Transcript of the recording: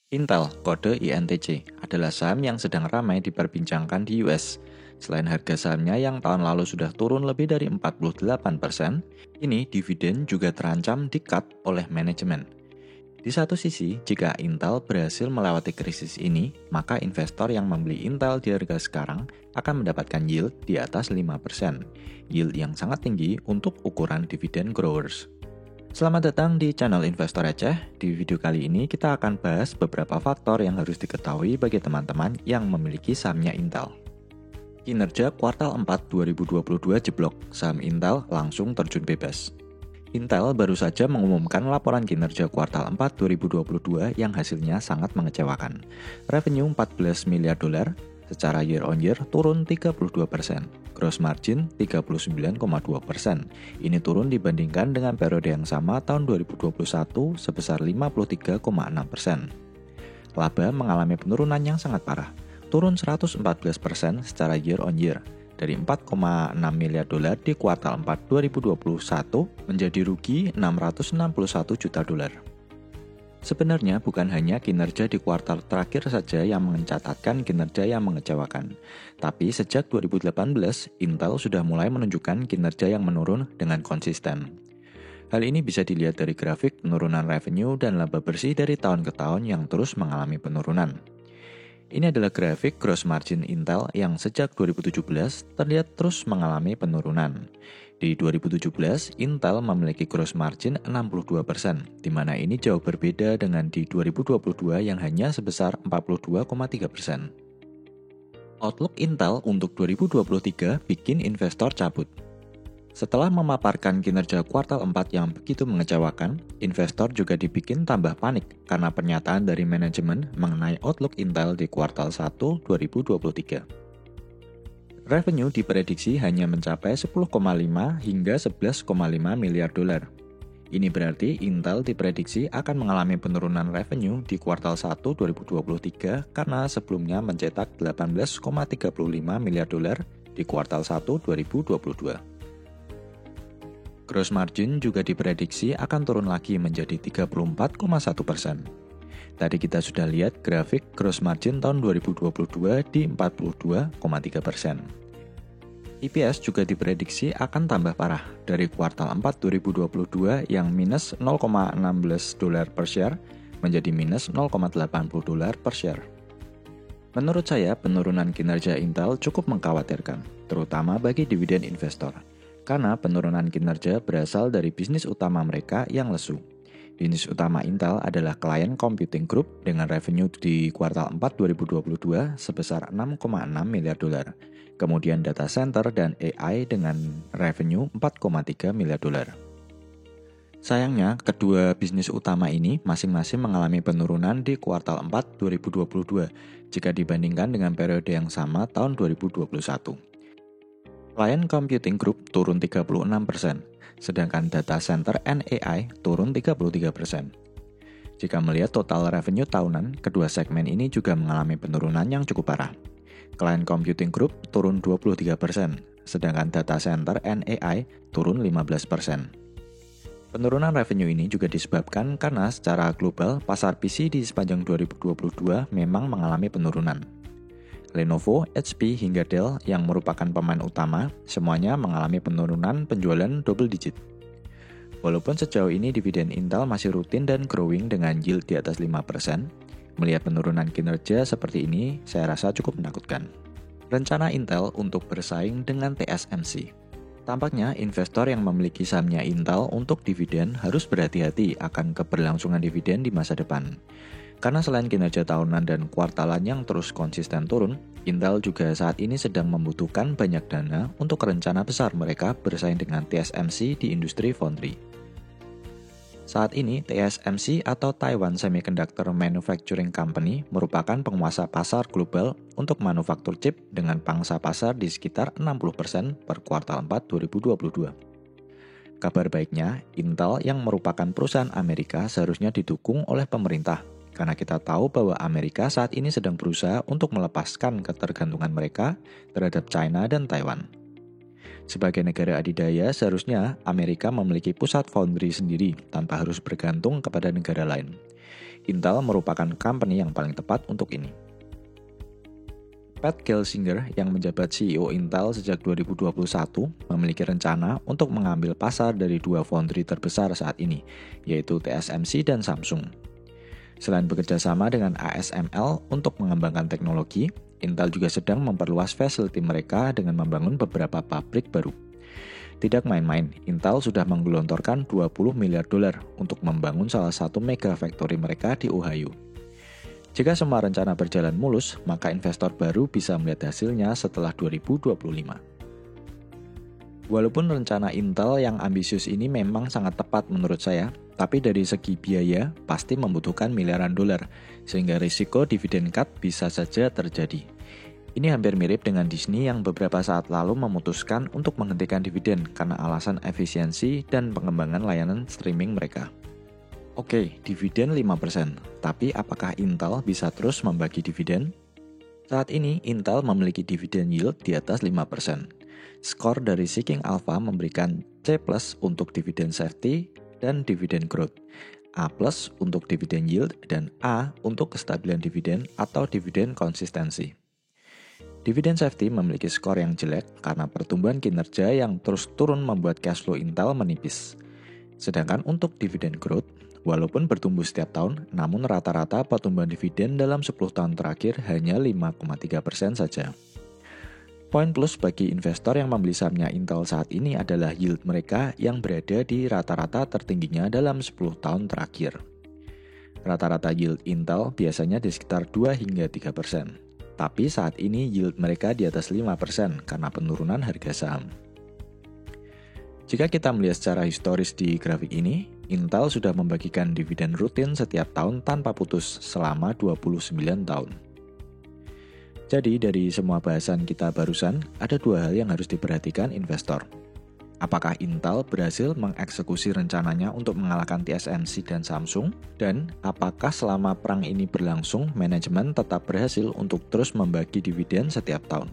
Intel, kode INTC, adalah saham yang sedang ramai diperbincangkan di US. Selain harga sahamnya yang tahun lalu sudah turun lebih dari 48%, kini dividen juga terancam di-cut oleh manajemen. Di satu sisi, jika Intel berhasil melewati krisis ini, maka investor yang membeli Intel di harga sekarang akan mendapatkan yield di atas 5%, yield yang sangat tinggi untuk ukuran dividen growers. Selamat datang di channel Investor Receh. Di video kali ini kita akan bahas beberapa faktor yang harus diketahui bagi teman-teman yang memiliki sahamnya Intel. Kinerja kuartal 4 2022 jeblok, saham Intel langsung terjun bebas. Intel baru saja mengumumkan laporan kinerja kuartal 4 2022 yang hasilnya sangat mengecewakan. Revenue 14 miliar dolar, secara year on year turun 32%. Gross margin 39,2%. Ini turun dibandingkan dengan periode yang sama tahun 2021 sebesar 53,6%. Laba mengalami penurunan yang sangat parah, turun 114% secara year on year, dari 4,6 miliar dolar di kuartal 4 2021 menjadi rugi 661 juta dolar. Sebenarnya bukan hanya kinerja di kuartal terakhir saja yang mencatatkan kinerja yang mengecewakan, tapi sejak 2018, Intel sudah mulai menunjukkan kinerja yang menurun dengan konsisten. Hal ini bisa dilihat dari grafik penurunan revenue dan laba bersih dari tahun ke tahun yang terus mengalami penurunan. Ini adalah grafik gross margin Intel yang sejak 2017 terlihat terus mengalami penurunan. Di 2017, Intel memiliki gross margin 62%, di mana ini jauh berbeda dengan di 2022 yang hanya sebesar 42,3%. Outlook Intel untuk 2023 bikin investor cabut. Setelah memaparkan kinerja kuartal 4 yang begitu mengecewakan, investor juga dibikin tambah panik karena pernyataan dari manajemen mengenai outlook Intel di kuartal 1 2023. Revenue diprediksi hanya mencapai 10,5 hingga 11,5 miliar dolar. Ini berarti Intel diprediksi akan mengalami penurunan revenue di kuartal 1 2023 karena sebelumnya mencetak 18,35 miliar dolar di kuartal 1 2022. Gross margin juga diprediksi akan turun lagi menjadi 34,1%. Tadi kita sudah lihat grafik gross margin tahun 2022 di 42,3%. EPS juga diprediksi akan tambah parah dari kuartal 4 2022 yang minus 0,16 dolar per share menjadi minus 0,80 dolar per share. Menurut saya, penurunan kinerja Intel cukup mengkhawatirkan, terutama bagi dividen investor, karena penurunan kinerja berasal dari bisnis utama mereka yang lesu. Bisnis utama Intel adalah Client Computing Group dengan revenue di kuartal 4 2022 sebesar 6,6 miliar dolar. Kemudian data center dan AI dengan revenue 4,3 miliar dolar. Sayangnya, kedua bisnis utama ini masing-masing mengalami penurunan di kuartal 4 2022 jika dibandingkan dengan periode yang sama tahun 2021. Client Computing Group turun 36%, sedangkan data center and AI turun 33%. Jika melihat total revenue tahunan, kedua segmen ini juga mengalami penurunan yang cukup parah. Client Computing Group turun 23%, sedangkan data center and AI turun 15%. Penurunan revenue ini juga disebabkan karena secara global pasar PC di sepanjang 2022 memang mengalami penurunan. Lenovo, HP, hingga Dell yang merupakan pemain utama, semuanya mengalami penurunan penjualan double digit. Walaupun sejauh ini dividen Intel masih rutin dan growing dengan yield di atas 5%, melihat penurunan kinerja seperti ini, saya rasa cukup menakutkan. Rencana Intel untuk bersaing dengan TSMC. Tampaknya investor yang memiliki sahamnya Intel untuk dividen harus berhati-hati akan keberlangsungan dividen di masa depan. Karena selain kinerja tahunan dan kuartalan yang terus konsisten turun, Intel juga saat ini sedang membutuhkan banyak dana untuk rencana besar mereka bersaing dengan TSMC di industri foundry. Saat ini, TSMC atau Taiwan Semiconductor Manufacturing Company merupakan penguasa pasar global untuk manufaktur chip dengan pangsa pasar di sekitar 60% per kuartal 4 2022. Kabar baiknya, Intel yang merupakan perusahaan Amerika seharusnya didukung oleh pemerintah, karena kita tahu bahwa Amerika saat ini sedang berusaha untuk melepaskan ketergantungan mereka terhadap China dan Taiwan. Sebagai negara adidaya, seharusnya Amerika memiliki pusat foundry sendiri tanpa harus bergantung kepada negara lain. Intel merupakan company yang paling tepat untuk ini. Pat Gelsinger yang menjabat CEO Intel sejak 2021 memiliki rencana untuk mengambil pasar dari dua foundry terbesar saat ini, yaitu TSMC dan Samsung. Selain bekerja sama dengan ASML untuk mengembangkan teknologi, Intel juga sedang memperluas facility mereka dengan membangun beberapa pabrik baru. Tidak main-main, Intel sudah menggelontorkan $20 miliar untuk membangun salah satu mega factory mereka di Ohio. Jika semua rencana berjalan mulus, maka investor baru bisa melihat hasilnya setelah 2025. Walaupun rencana Intel yang ambisius ini memang sangat tepat menurut saya, tapi dari segi biaya pasti membutuhkan miliaran dolar, sehingga risiko dividen cut bisa saja terjadi. Ini hampir mirip dengan Disney yang beberapa saat lalu memutuskan untuk menghentikan dividen karena alasan efisiensi dan pengembangan layanan streaming mereka. Oke, dividen 5%, tapi apakah Intel bisa terus membagi dividen? Saat ini, Intel memiliki dividen yield di atas 5%. Skor dari Seeking Alpha memberikan C+ untuk dividen safety dan dividen growth, A+ untuk dividen yield, dan A untuk kestabilan dividen atau dividen konsistensi. Dividen safety memiliki skor yang jelek karena pertumbuhan kinerja yang terus turun membuat cash flow Intel menipis. Sedangkan untuk dividen growth, walaupun bertumbuh setiap tahun, namun rata-rata pertumbuhan dividen dalam 10 tahun terakhir hanya 5,3% saja. Poin plus bagi investor yang membeli sahamnya Intel saat ini adalah yield mereka yang berada di rata-rata tertingginya dalam 10 tahun terakhir. Rata-rata yield Intel biasanya di sekitar 2 hingga 3%. Tapi saat ini yield mereka di atas 5% karena penurunan harga saham. Jika kita melihat secara historis di grafik ini, Intel sudah membagikan dividen rutin setiap tahun tanpa putus selama 29 tahun. Jadi dari semua bahasan kita barusan, ada dua hal yang harus diperhatikan investor. Apakah Intel berhasil mengeksekusi rencananya untuk mengalahkan TSMC dan Samsung? Dan apakah selama perang ini berlangsung, manajemen tetap berhasil untuk terus membagi dividen setiap tahun?